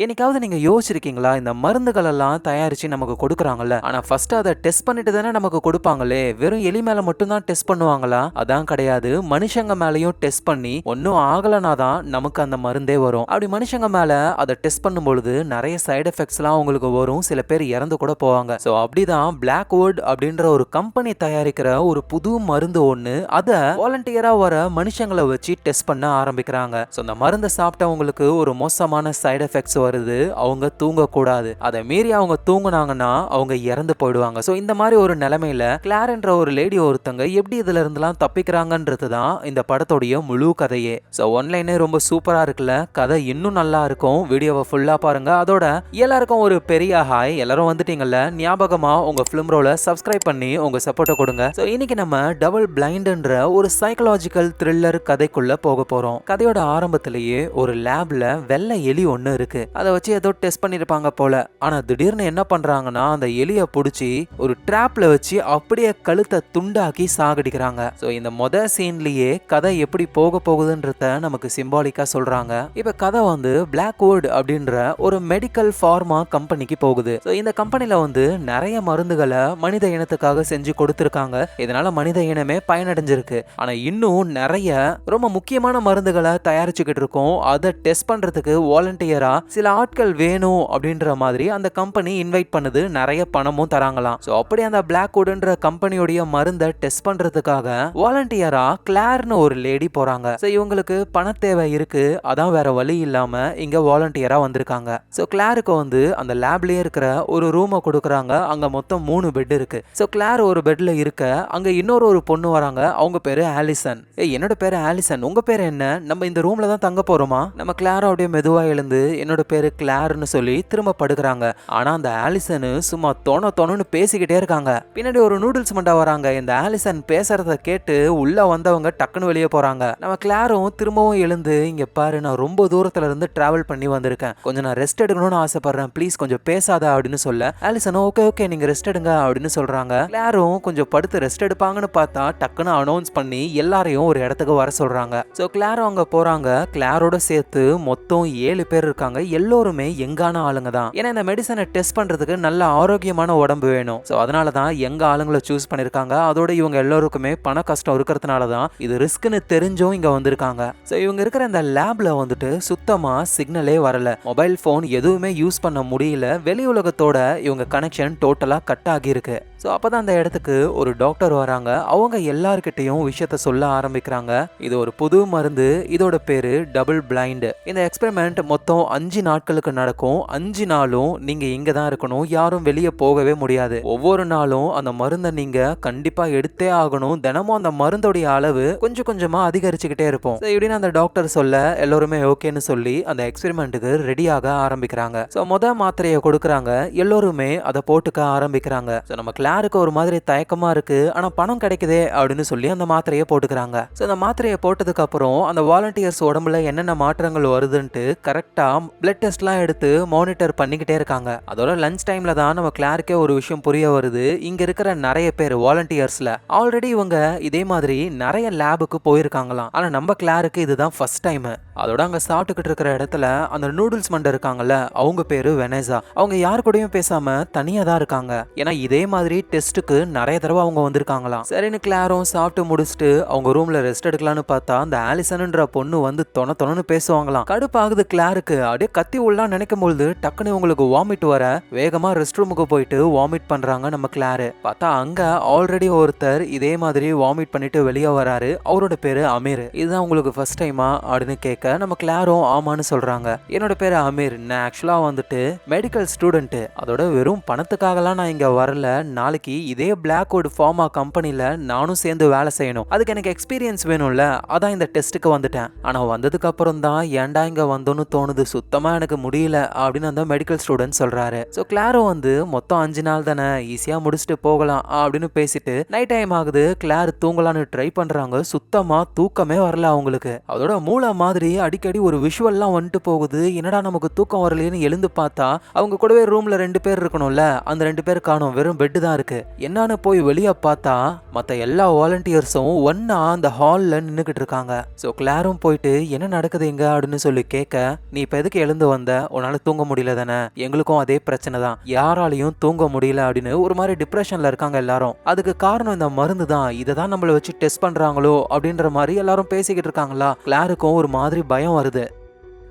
என்னைக்காவது நீங்க யோசிச்சிருக்கீங்களா? இந்த மருந்துகள் எல்லாம் தயாரிச்சு நமக்கு கொடுக்குறாங்கல்ல. ஆனா ஃபர்ஸ்ட் அத டெஸ்ட் பண்ணிட்டு தானே நமக்கு கொடுப்பாங்களே. வெறும் எலி மேல மட்டும் தான் டெஸ்ட் பண்ணுவாங்களா? அதான் கிடையாது. மனுஷங்க மேலயும் டெஸ்ட் பண்ணி ஒண்ணும் ஆகலனா தான் நமக்கு அந்த மருந்தே வரும். அப்படி மனுஷங்க மேல அத டெஸ்ட் பண்ணும்பொழுது நிறைய சைடு எஃபெக்ட்ஸ்லாம் உங்களுக்கு வரும். சில பேர் இறந்து கூட போவாங்க. சோ அப்படிதான் பிளாக்வுட் அப்படின்ற ஒரு கம்பெனி தயாரிக்கிற ஒரு புது மருந்து ஒண்ணு அத வாலண்டியரா வர மனுஷங்களை வச்சு டெஸ்ட் பண்ண ஆரம்பிக்கிறாங்க. சோ அந்த மருந்தை சாப்பிட்டவங்களுக்கு ஒரு மோசமான சைடு எஃபெக்ட்ஸ் வருது. அவங்க தூங்கக்கூடாது. அதை மீறி அவங்க தூங்குனாங்கன்னா அவங்க இறந்து போயிடுவாங்க. ஸோ இந்த மாதிரி ஒரு நிலைமையில கிளார் என்ற ஒரு லேடி ஒருத்தங்க எப்படி இதுல இருந்தெல்லாம் தப்பிக்கிறாங்கன்றது தான் இந்த படத்தோடைய முழு கதையே. ஸோ ஒன்லைனே ரொம்ப சூப்பரா இருக்குல்ல. கதை இன்னும் நல்லா இருக்கும். வீடியோவை ஃபுல்லா பாருங்க. அதோட எல்லாருக்கும் ஒரு பெரிய ஹாய். எல்லாரும் வந்துட்டீங்கல்ல. ஞாபகமா உங்க ஃபிலிம் ரோல சப்ஸ்கிரைப் பண்ணி உங்க சப்போர்ட்டை கொடுங்க. ஸோ இன்னைக்கு நம்ம டபுள் பிளைண்ட்ன்ற ஒரு சைக்கலாஜிக்கல் த்ரில்லர் கதைக்குள்ள போக போறோம். கதையோட ஆரம்பத்திலேயே ஒரு லேப்ல வெள்ளை எலி ஒன்னு இருக்கு. அதை வச்சு ஏதோ டெஸ்ட் பண்ணிருப்பாங்க போல. ஆனா திடீர்னு என்ன பண்றாங்கன்னா அந்த எலியை பிடிச்சி ஒரு டிராப்ல வச்சு அப்படியே கழுத்தை துண்டாக்கி சாகடிக்கிறாங்க. சோ இந்த சீன்லயே கதை எப்படி போக போகுதுன்றத நமக்கு சிம்பாலிக்கா சொல்றாங்க. இப்ப கதை வந்து பிளாக்வுட் அப்படின்ற ஒரு மெடிக்கல் ஃபார்மா கம்பெனிக்கு போகுது. சோ இந்த கம்பெனில வந்து நிறைய மருந்துகளை மனித இனத்துக்காக செஞ்சு கொடுத்திருக்காங்க. இதனால மனித இனமே பயனடைஞ்சிருக்கு. ஆனா இன்னும் நிறைய ரொம்ப முக்கியமான மருந்துகளை தயாரிச்சுக்கிட்டு இருக்கோம். அதை டெஸ்ட் பண்றதுக்கு வாலண்டியரா சில ஆட்கள் வேணும் அப்படின்ற மாதிரி அந்த கம்பெனி இன்வைட் பண்ணுது. நிறைய பணமும் தராங்களாம். சோ அப்படி அந்த பிளாக்வுட்ன்ற கம்பெனியோட மருந்தை டெஸ்ட் பண்றதுக்காக வாலண்டியரா கிளார்னு ஒரு லேடி போறாங்க. சோ இவங்களுக்கு பண தேவை இருக்கு. அதான் வேற வழி இல்லாம இங்க வாலண்டியரா வந்திருக்காங்க. சோ கிளாருக்கு வந்து அந்த லேப்லயே இருக்கிற ஒரு ரூமை கொடுக்குறாங்க. அங்க மொத்தம் 3 பெட் இருக்கு. சோ கிளார் ஒரு பெட்ல இருக்க அங்க இன்னொரு ஒரு பொண்ணு வராங்க. அவங்க பேரு ஆலிசன். என்னோட பேரு ஆலிசன். உங்க பேரு என்ன? நம்ம இந்த ரூம்ல தான் தங்க போறோமா? நம்ம கிளார் அப்படியே மெதுவா எழுந்து என்னோட பேரு கிளார்னு சொல்லி திரும்ப படுக்கிறாங்க. ஆனா அந்த ஆலிசன் சும்மா தொணன்னு பேசிக்கிட்டே இருக்காங்க. பின்னாடி ஒரு நூடுல்ஸ் மண்டா வராங்க. இந்த ஆலிசன் பேசுறத கேட்டு உள்ள வந்தவங்க டக்குன்னு வெளியே போறாங்க. நம்ம கிளாரும் திரும்பவும் எழுந்து, இங்க பாரு, நான் ரொம்ப தூரத்துல இருந்து டிராவல் பண்ணி வந்திருக்கேன். கொஞ்சம் நான் ரெஸ்ட் எடுக்கணும்னு ஆசைப்படுறேன். ப்ளீஸ் கொஞ்சம் பேசாத அப்படின்னு சொல்ல ஆலிசனும் ஓகே நீங்க ரெஸ்ட் எடுங்க அப்படின்னு சொல்றாங்க. கிளாரும் கொஞ்சம் படுத்து ரெஸ்ட் எடுப்பாங்கன்னு பார்த்தா டக்குன்னு அனௌன்ஸ் பண்ணி எல்லாரையும் ஒரு இடத்துக்கு வர சொல்றாங்க. சோ கிளாரும் அங்க போறாங்க. கிளாரோட சேர்த்து மொத்தம் 7 பேர் இருக்காங்க. எல்லோருமே எங்கான ஆளுங்க தான். ஏன்னா இந்த மெடிசனை டெஸ்ட் பண்றதுக்கு நல்ல ஆரோக்கியமான உடம்பு வேணும். சோ அதனால தான் எங்க ஆளுங்களை சூஸ் பண்ணிருக்காங்க. அதோட இவங்க எல்லாருக்குமே பண கஷ்டம் இருக்கிறதுனால தான் இது ரிஸ்க்னு தெரிஞ்சும் இங்க வந்திருக்காங்க. சோ இவங்க இருக்கிற இந்த லேப்ல வந்துட்டு சுத்தமா சிக்னலே வரல. மொபைல் போன் எதுவுமே யூஸ் பண்ண முடியல. வெளி உலகத்தோட இவங்க கனெக்ஷன் டோட்டலா கட் ஆகி இருக்கு. ஸோ அப்போதான் அந்த இடத்துக்கு ஒரு டாக்டர் வராங்க. அவங்க எல்லார்கிட்டையும் விஷயத்த சொல்ல ஆரம்பிக்கிறாங்க. இது ஒரு புது மருந்து. இதோட பேரு டபுள் பிளைண்ட். இந்த எக்ஸ்பெரிமெண்ட் மொத்தம் 5 நாட்களுக்கு நடக்கும். 5 நாளும் நீங்க இங்க தான் இருக்கணும். யாரும் வெளியே போகவே முடியாது. ஒவ்வொரு நாளும் அந்த மருந்தை நீங்க கண்டிப்பா எடுத்தே ஆகணும். தினமும் அந்த மருந்தோடைய அளவு கொஞ்சம் கொஞ்சமா அதிகரிச்சுக்கிட்டே இருப்போம். இப்படின்னு அந்த டாக்டர் சொல்ல எல்லாருமே ஓகேன்னு சொல்லி அந்த எக்ஸ்பெரிமெண்ட்டுக்கு ரெடியாக ஆரம்பிக்கிறாங்க. ஸோ மாத்திரையை கொடுக்குறாங்க. எல்லோருமே அதை போட்டுக்க ஆரம்பிக்கிறாங்க. ஸோ நம்ம கிளாருக்கு ஒரு மாதிரி தயக்கமா இருக்கு. ஆனா பணம் கிடைக்குதே அப்படின்னு சொல்லி அந்த மாத்திரையை போட்டுக்கிறாங்க. சோ அந்த மாத்திரையை போட்டதுக்கு அப்புறம் அந்த வாலண்டியர்ஸ் உடம்புல என்னென்ன மாற்றங்கள் வருதுன்ட்டு கரெக்டா பிளட் டெஸ்ட்லாம் எடுத்து மானிட்டர் பண்ணிக்கிட்டே இருக்காங்க. அதோட லஞ்ச் டைம்ல தான் நம்ம கிளாருக்கே ஒரு விஷயம் புரிய வருது. இங்க இருக்கிற நிறைய பேர் வாலண்டியர்ஸ்ல ஆல்ரெடி இவங்க இதே மாதிரி நிறைய லேபுக்கு போயிருக்காங்களாம். ஆனா நம்ம கிளாருக்கு இதுதான் ஃபர்ஸ்ட் டைம். அதோட அங்க சாப்பிட்டுக்கிட்டு இருக்கிற இடத்துல அந்த நூடுல்ஸ் மண்டை இருக்காங்கல்ல, அவங்க பேரு வெனேசா. அவங்க யாரு கூடயும் பேசாம தனியா தான் இருக்காங்க. ஏன்னா இதே மாதிரி டெஸ்ட்டுக்கு நிறைய தடவை அவங்க வந்திருக்காங்களாம். சரின்னு கிளாரும் சாப்பிட்டு முடிச்சுட்டு அவங்க ரூம்ல ரெஸ்ட் எடுக்கலான்னு பார்த்தா அந்த ஆலிசன்ன்ற பொண்ணு வந்து தொணன்னு பேசுவாங்களாம். கடுப்பாகுது கிளாருக்கு. அப்படியே கத்தி உள்ளான்னு நினைக்கும் பொழுது டக்குன்னு உங்களுக்கு வாமிட் வர வேகமா ரெஸ்ட் ரூமுக்கு போயிட்டு வாமிட் பண்றாங்க நம்ம கிளாரு. பார்த்தா அங்க ஆல்ரெடி ஒருத்தர் இதே மாதிரி வாமிட் பண்ணிட்டு வெளியே வராரு. அவரோட பேரு அமீர். இதுதான் உங்களுக்கு ஃபர்ஸ்ட் டைமா அப்படின்னு கேட்க நம்ம கிளாரும் ஆமான்னு சொல்றாங்க. என்னோட பேரு அமீர். நான் ஆக்சுவலா வந்துட்டு மெடிக்கல் ஸ்டூடெண்ட். அதோட வெறும் பணத்துக்காகலாம் நான் இங்க வரல. நாளைக்கு இதே பிளாக்வுட் ஃபார்மா கம்பெனில நானும் சேர்ந்து வேலை செய்யணும். அதுக்கு எனக்கு எக்ஸ்பீரியன்ஸ் வேணும்ல. அதான் இந்த டெஸ்ட்டுக்கு வந்துட்டேன். ஆனா வந்ததுக்கு அப்புறம் தான் ஏன்டா இங்க வந்தோன்னு தோணுது. சுத்தமா எனக்கு முடியல அப்படின்னு அந்த மெடிக்கல் ஸ்டூடெண்ட் சொல்றாரு. சோ கிளாரோ வந்து மொத்தம் 5 நாள் தானே, ஈஸியா முடிச்சுட்டு போகலாம் அப்படின்னு பேசிட்டு நைட் டைம் ஆகுது. கிளார் தூங்கலான்னு ட்ரை பண்றாங்க. சுத்தமா தூக்கமே வரல அவங்களுக்கு. அதோட மூளை மாதிரி அடிக்கடி ஒரு விஷுவல்லாம் வந்துட்டு போகுது. என்னடா நமக்கு தூக்கம் வரலன்னு எழுந்து பார்த்தா அவங்க கூடவே ரூம்ல 2 பேர் இருக்கணும்ல. அந்த 2 பேர் காணோம். வெறும் பெட் தான் இருக்கு. என்னன்னு போய் வெளியே பார்த்தா மத்த எல்லா வாலண்டியர்ஸும் ஒன்னா அந்த ஹால்ல நின்னுகிட்டு இருக்காங்க. சோ கிளாரும் போயிட்டு என்ன நடக்குது இங்க அப்படின்னு சொல்லி கேட்க, நீ இப்ப எதுக்கு எழுந்து வந்த, உன்னால தூங்க முடியல தானே, எங்களுக்கும் அதே பிரச்சனை தான், யாராலையும் தூங்க முடியல அப்படின்னு ஒரு மாதிரி டிப்ரெஷன்ல இருக்காங்க எல்லாரும். அதுக்கு காரணம் இந்த மருந்து தான், இதை தான் நம்மள வச்சு டெஸ்ட் பண்றாங்களோ அப்படின்ற மாதிரி எல்லாரும் பேசிக்கிட்டு இருக்காங்களா. கிளாருக்கும் ஒரு மாதிரி பயம் வருது.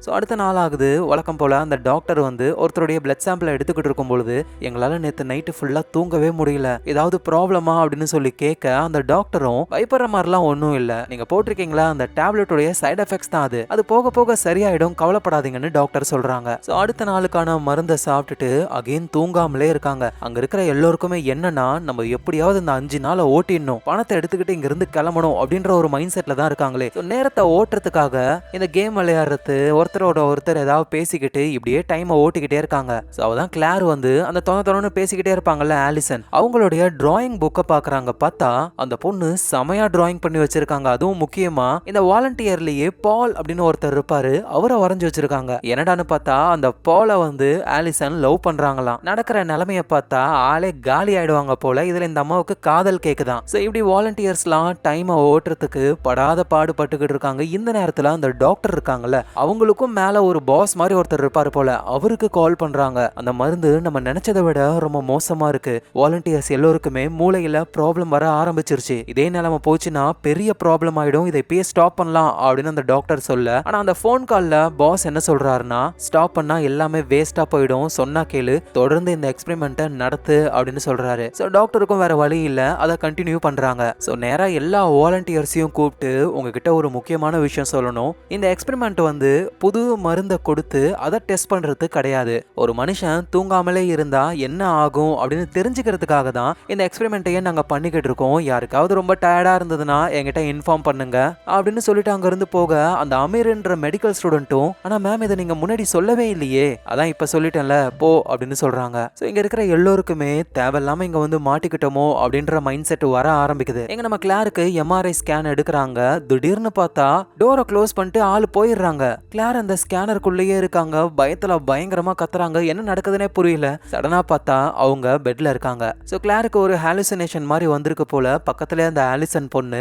ஸோ அடுத்த நாள் ஆகுது. வழக்கம் போல் அந்த டாக்டர் வந்து ஒருத்தருடைய பிளட் சாம்பிளை எடுத்துக்கிட்டு இருக்கும் பொழுது, எங்களால் நேற்று நைட்டு ஃபுல்லாக தூங்கவே முடியல, ஏதாவது ப்ராப்ளமா அப்படின்னு சொல்லி கேட்க, அந்த டாக்டரும் பயப்படுற மாதிரிலாம் ஒன்றும் இல்லை, நீங்கள் போட்டிருக்கீங்களா அந்த டேப்லெட்டுடைய சைட் எஃபெக்ட்ஸ் தான் அது போக போக சரியாயிடும், கவலைப்படாதீங்கன்னு டாக்டர் சொல்கிறாங்க. ஸோ அடுத்த நாளுக்கான மருந்தை சாப்பிட்டுட்டு அகைன் தூங்காமலே இருக்காங்க. அங்கே இருக்கிற எல்லோருக்குமே என்னன்னா, நம்ம எப்படியாவது இந்த 5 நாளை ஓட்டிடணும், பணத்தை எடுத்துக்கிட்டு இங்கிருந்து கிளம்பணும் அப்படின்ற ஒரு மைண்ட் செட்டில் தான் இருக்காங்களே. ஸோ நேரத்தை ஓட்டுறதுக்காக இந்த கேம் விளையாடுறது, ஒருத்தர் ஏதாவது பேசிக்கிட்டு இப்படியே டைமை ஓட்டிக்கிட்டே இருக்காங்க. ஸோ அவதான் கிளார் வந்து அந்த தொண பேசிக்கிட்டே இருப்பாங்கல்ல ஆலிசன், அவங்களுடைய டிராயிங் புக்கை பார்க்குறாங்க. பார்த்தா அந்த பொண்ணு செமையா டிராயிங் பண்ணி வச்சிருக்காங்க. அதுவும் முக்கியமா இந்த வாலண்டியர்லயே பால் அப்படின்னு ஒருத்தர் இருப்பாரு, அவரை வரைஞ்சு வச்சிருக்காங்க. என்னடான்னு பார்த்தா அந்த பாலை வந்து ஆலிசன் லவ் பண்றாங்களாம். நடக்கிற நிலைமையை பார்த்தா ஆளே காலி ஆயிடுவாங்க போல. இதுல இந்த அம்மாவுக்கு காதல் கேக்குதான். ஸோ இப்படி வாலண்டியர்ஸ்லாம் டைமை ஓட்டுறதுக்கு படாத பாடுபட்டுக்கிட்டு இருக்காங்க. இந்த நேரத்தில் அந்த டாக்டர் இருக்காங்கல்ல, அவங்களுக்கும் மேல ஒரு பாஸ் மாதிரி ஒருத்தர் இருப்பாரு போல, அவருக்கு கால் பண்றாங்க. அந்த மருந்து நம்ம நினைச்சதை விட ரொம்ப மோசமா இருக்கு, வாலண்டியர்ஸ் எல்லோருக்குமே மூளையில ப்ராப்ளம் வர ஆரம்பிச்சிருச்சு, இதே நிலைமை போச்சுன்னா பெரிய ப்ராப்ளம் ஆயிடும், இதை இப்பயே ஸ்டாப் பண்ணலாம் அப்படின்னு அந்த டாக்டர் சொல்ல, ஆனா அந்த போன் கால்ல பாஸ் என்ன சொல்றாருன்னா, ஸ்டாப் பண்ணா எல்லாமே வேஸ்டா போயிடும், சொன்னா கேளு, தொடர்ந்து இந்த எக்ஸ்பெரிமெண்ட்டை நடத்து அப்படின்னு சொல்றாரு. ஸோ டாக்டருக்கும் வேற வழி இல்ல, அதை கண்டினியூ பண்றாங்க. ஸோ நேரா எல்லா வாலண்டியர்ஸையும் கூப்பிட்டு உங்ககிட்ட ஒரு முக்கியமான விஷயம் சொல்லணும், இந்த எக்ஸ்பெரிமெண்ட் வந்து புது மருந்தை கொடுத்து அதை டெஸ்ட் பண்றது கிடையாது, ஒரு மனுஷன் தூங்காமலே இருந்தா என்ன ஆகும் அப்படின்னு தெரிஞ்சுக்கிறதுக்காக தான் இந்த எக்ஸ்பெரிமெண்ட்டையே நாங்க பண்ணிக்கிட்டு இருக்கோம், யாருக்காவது ரொம்ப டயர்டா இருந்ததுன்னா என்கிட்ட இன்ஃபார்ம் பண்ணுங்க அப்படின்னு சொல்லிட்டு அங்க இருந்து போக, அந்த அமீர்ன்ற மெடிக்கல் ஸ்டூடெண்ட்டும், ஆனா மேம் இதை நீங்க முன்னாடி சொல்லவே இல்லையே, அதான் இப்ப சொல்லிட்டேன்ல போ அப்படின்னு சொல்றாங்க. ஸோ இங்க இருக்கிற எல்லோருக்குமே தேவையில்லாம இங்க வந்து மாட்டிக்கிட்டோமோ அப்படின்ற மைண்ட் செட் வர ஆரம்பிக்குது. எங்க நம்ம கிளாருக்கு எம்ஆர்ஐ ஸ்கேன் எடுக்கிறாங்க. திடீர்னு பார்த்தா டோரை க்ளோஸ் பண்ணிட்டு ஆள் போயிடுறாங்க. கிளார் அந்த ஸ்கேனருக்குள்ளேயே இருக்காங்க. பயத்துல பயங்கரமா கத்துறாங்க, என்ன நடக்குதுன்னே புரியல. சடனா பார்த்தா அவங்க பெட்ல இருக்காங்க. சோ கிளாருக்கு ஒரு ஹாலுசினேஷன் மாதிரி வந்திருக்கு போல. பக்கத்துல அந்த ஆலிசன் பொண்ணு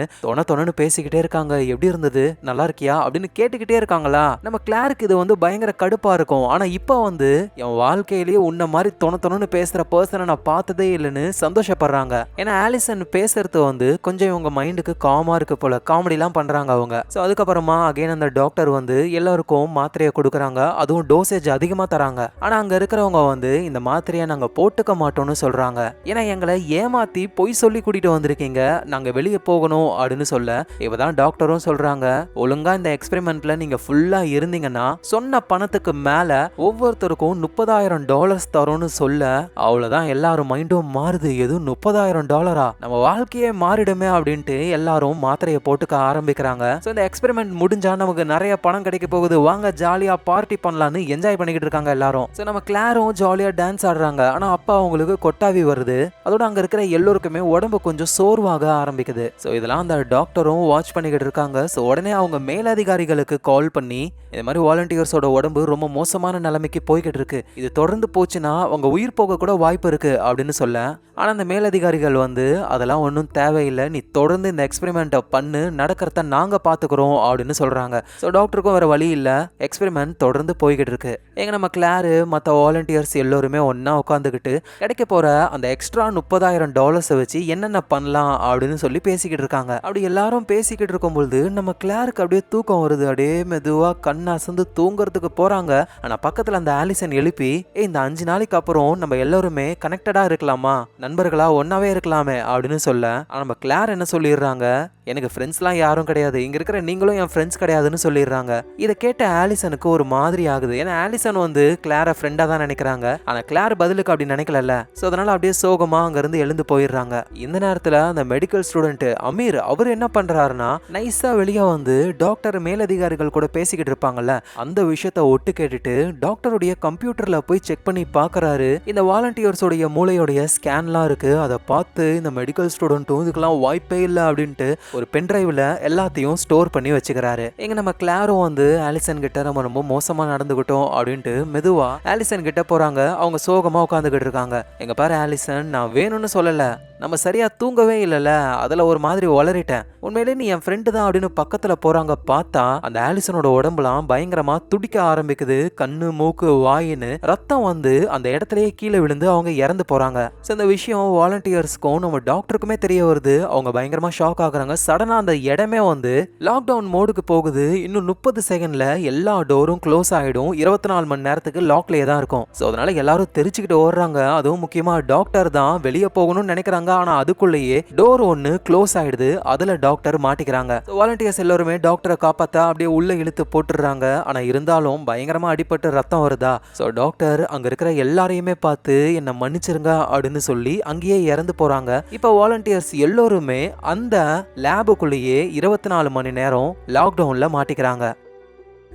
தொணன்னு பேசிக்கிட்டே இருக்காங்க, எப்படி இருந்தது, நல்லா இருக்கியா அப்படின்னு கேட்டுக்கிட்டே இருக்காங்களா. நம்ம கிளாருக்கு இது வந்து பயங்கர கடுப்பா இருக்கும். ஆனா இப்ப வந்து என் வாழ்க்கையிலேயே உன்ன மாதிரி தொணன்னு பேசுற பர்சனை நான் பார்த்ததே இல்லைன்னு சந்தோஷப்படுறாங்க. ஏன்னா ஆலிசன் பேசுறது வந்து கொஞ்சம் இவங்க மைண்டுக்கு காமா இருக்கு போல, காமெடி எல்லாம் பண்றாங்க அவங்க. சோ அதுக்கப்புறமா அகைன் அந்த டாக்டர் வந்து எல்லாருக்கும் மாத்திரையை கொடுக்குறாங்க, அதுவும் டோசேஜ் அதிகமா தராங்க. ஆனா அங்க இருக்கிறவங்க வந்து இந்த மாத்திரையை நாங்க போட்டுக்க மாட்டோம்னு சொல்றாங்க, ஏன்னா எங்களை ஏமாத்தி பொய் சொல்லி கூட்டிட்டு வந்திருக்கீங்க, நாங்க வெளியே போகணும் அப்படின்னு சொல்ல, இவதான் டாக்டரும் சொல்றாங்க, ஒழுங்கா இந்த எக்ஸ்பெரிமெண்ட்ல நீங்க ஃபுல்லா இருந்தீங்கன்னா சொன்ன பணத்துக்கு மேல ஒவ்வொருத்தருக்கும் $30,000 தரும்னு சொல்ல, அவ்வளவுதான் எல்லாரும் மைண்டும் மாறுது. எதுவும் $30,000, நம்ம வாழ்க்கையே மாறிடுமே அப்படின்ட்டு எல்லாரும் மாத்திரையை போட்டுக்க ஆரம்பிக்கிறாங்க. இந்த எக்ஸ்பெரிமெண்ட் முடிஞ்சா நமக்கு நிறைய பணம் கிடைக்க போகுது, வாங்க ஜாலியா பார்ட்டி பண்ணலான்னு என்ஜாய் பண்ணிக்கிட்டு இருக்காங்க எல்லாரும். சோ நம்ம கிளாரும் ஜாலியா டான்ஸ் ஆடுறாங்க. ஆனா அப்பா அவங்களுக்கு கொட்டாவி வருது. அதோட அங்க இருக்கிற எல்லோருக்குமே உடம்பு கொஞ்சம் சோர்வாக ஆரம்பிக்குது. சோ இதெல்லாம் அந்த டாக்டரும் வாட்ச் பண்ணிக்கிட்டு இருக்காங்க. சோ உடனே அவங்க மேலதிகாரிகளுக்கு கால் பண்ணி, இந்த மாதிரி வாலண்டியர்ஸோட உடம்பு ரொம்ப மோசமான நிலைமைக்கு போய்கிட்டு இருக்கு, இது தொடர்ந்து போச்சுன்னா அவங்க உயிர் போக கூட வாய்ப்பு இருக்கு அப்படின்னு சொல்ல, ஆனா அந்த மேலதிகாரிகள் வந்து அதெல்லாம் ஒன்றும் தேவையில்லை, நீ தொடர்ந்து இந்த எக்ஸ்பெரிமெண்ட்டை பண்ணு, நடக்கிறத நாங்க பாத்துக்கிறோம் அப்படின்னு சொல்றாங்க. ஸோ டாக்டருக்கும் வேற வழி இல்லை, எக்ஸ்பெரிமெண்ட் தொடர்ந்து போய்கிட்டு இருக்கு. எங்க நம்ம கிளாரு மற்ற வாலண்டியர்ஸ் எல்லோருமே ஒன்னா உட்காந்துக்கிட்டு கிடைக்க போற அந்த எக்ஸ்ட்ரா $30,000 வச்சு என்னென்ன பண்ணலாம் அப்படின்னு சொல்லி பேசிக்கிட்டு இருக்காங்க. அப்படி எல்லாரும் பேசிக்கிட்டு இருக்கும்போது நம்ம கிளாருக்கு அப்படியே தூக்கம் வருது. அப்படியே மெதுவா கண் அசந்து தூங்குறதுக்கு போறாங்க. ஆனா பக்கத்துல அந்த ஆலிசன் எழுப்பி, இந்த 5 நாளைக்கு அப்புறம் நம்ம எல்லாருமே கனெக்டடா இருக்கலாமா, நண்பர்களா ஒன்னாவே இருக்கலாமே அப்படின்னு சொல்ல, நம்ம கிளார் என்ன சொல்லிடுறாங்க, எனக்கு ஃப்ரெண்ட்ஸ்லாம் யாரும் கிடையாது, இங்க இருக்கிற நீங்களும் என் ஃப்ரெண்ட்ஸ் கிடையாதுன்னு சொல்லிடுறாங்க. இதை கேட்ட ஆலிசனுக்கு ஒரு மாதிரி ஆகுது. ஏன்னா ஆலிசன் வந்து கிளாரை ஃப்ரெண்டா தான் நினைக்கிறாங்க. ஆனா கிளார் பதிலுக்கு அப்படி நினைக்கல. சோ அதனால அப்படியே சோகமா அங்க இருந்து எழுந்து போயிடுறாங்க. இந்த நேரத்துல அந்த மெடிக்கல் ஸ்டூடெண்ட் அமீர் அவர் என்ன பண்றாருன்னா, நைஸா வெளியே வந்து டாக்டர் மேலதிகாரிகள் கூட பேசிக்கிட்டு இருப்பாங்கல்ல, அந்த விஷயத்த ஒட்டு கேட்டுட்டு டாக்டருடைய கம்ப்யூட்டர்ல போய் செக் பண்ணி பாக்குறாரு. இந்த வாலண்டியர்ஸோடைய மூளையோடைய ஸ்கேன்லாம் இருக்கு. அதை பார்த்து இந்த மெடிக்கல் ஸ்டூடெண்ட்டும் இதுக்கெல்லாம் வாய்ப்பே இல்லை அப்படின்ட்டு ஒரு பென்டிரைவ்ல எல்லாத்தையும் ஸ்டோர் பண்ணி வச்சுக்கிறாரு. எங்க நம்ம கிளாரும் வந்து ஆலிசன் கிட்ட நம்ம ரொம்ப மோசமா நடந்துகிட்டோம் அப்படின்ட்டு மெதுவா ஆலிசன் கிட்ட போறாங்க. அவங்க சோகமா உட்காந்துக்கிட்டு இருக்காங்க. எங்க பாரு ஆலிசன், நான் வேணும்னு சொல்லல, நம்ம சரியா தூங்கவே இல்லல, அதுல ஒரு மாதிரி உளறிட்டேன், உண்மையிலே நீ என் ஃப்ரெண்டு தான் அப்படின்னு பக்கத்துல போறாங்க. பார்த்தா அந்த ஆலிசனோட உடம்புலாம் பயங்கரமா துடிக்க ஆரம்பிக்குது. கண்ணு மூக்கு வாயின்னு ரத்தம் வந்து அந்த இடத்துலயே கீழே விழுந்து அவங்க இறந்து போறாங்க. இந்த விஷயம் வாலண்டியர்ஸ்க்கும் நம்ம டாக்டருக்குமே தெரிய வருது. அவங்க பயங்கரமா ஷாக் ஆகுறாங்க. சடனா அந்த இடமே வந்து லாக்டவுன் மோடுக்கு போகுது. இன்னும் 30 செகண்ட்ல எல்லா டோரும் க்ளோஸ் ஆயிடும். 24 மணி நேரத்துக்கு லாக்லயே தான் இருக்கும். அதனால எல்லாரும் தெரிச்சுக்கிட்டு ஓடுறாங்க. அதுவும் முக்கியமா டாக்டர் தான் வெளியே போகணும்னு நினைக்கிறாங்க. ஆனா அதுக்குள்ளேயே டோர் ஒன்னு க்ளோஸ் ஆயிடுது. அதுல டாக்டர் மாட்டிக்கிறாங்க. வாலண்டியர்ஸ் எல்லாருமே டாக்டரை காப்பாத்த அப்படியே உள்ள இழுத்து போட்டுறாங்க. ஆனா இருந்தாலும் பயங்கரமா அடிபட்டு ரத்தம் வருதா. டாக்டர் அங்க இருக்கிற எல்லாரையுமே பார்த்து என்ன மன்னிச்சிருங்க அப்படின்னு சொல்லி அங்கேயே இறந்து போறாங்க. இப்ப வாலண்டியர்ஸ் எல்லோருமே அந்த லேபுக்குள்ளேயே 24 மணி நேரம் லாக்டவுன்ல மாட்டிக்கிறாங்க.